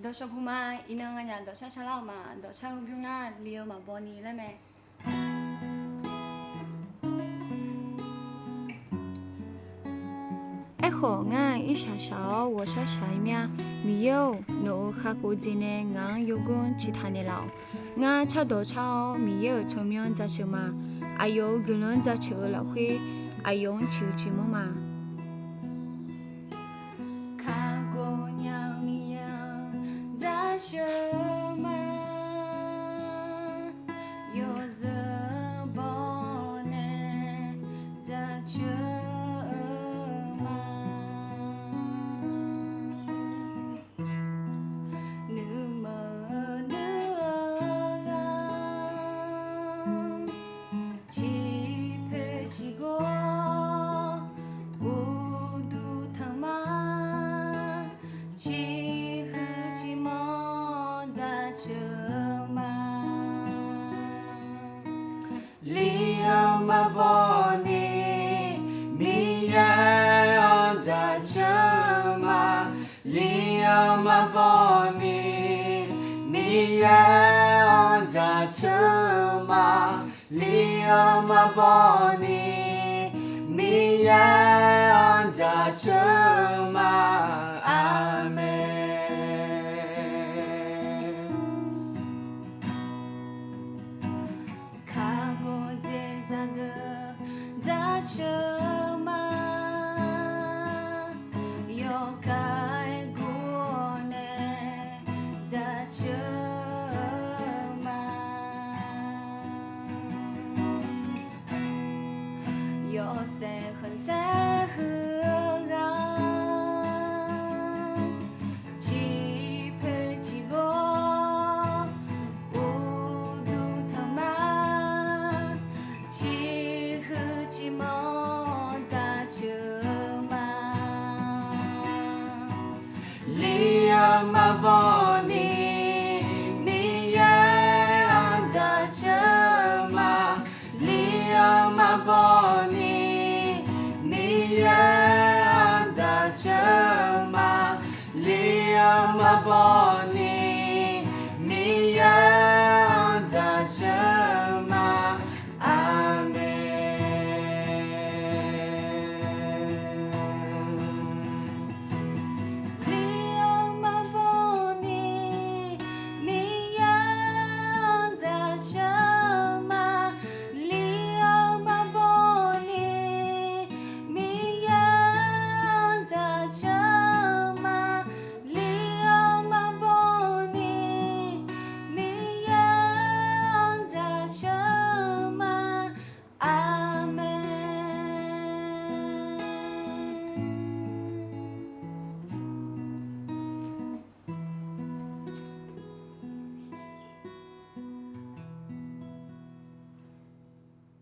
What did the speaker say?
더 쇼구마 이능하냐 더 샤샤라마 더 샤우뷰나 리오마 보니 레메 에호 nga 이샤샤 워샤샤이냐 미요 노 카고지네 nga 요군 치타네라오 nga 차도 차오 미요 초면 자쇼마 아요 글런 자초라회 아용 치우치모마 카고냐미양 자쇼마 요즈보네 자초 Boni miya onja chuma Liama boni miya onja chuma Liama boni miya onja chuma Amen 자초마 요kai 구원에 자초마 요새 흔사흐가 집을 지고 우두터마 Liama boni miya anja chama Liama boni miya anja chama Liama boni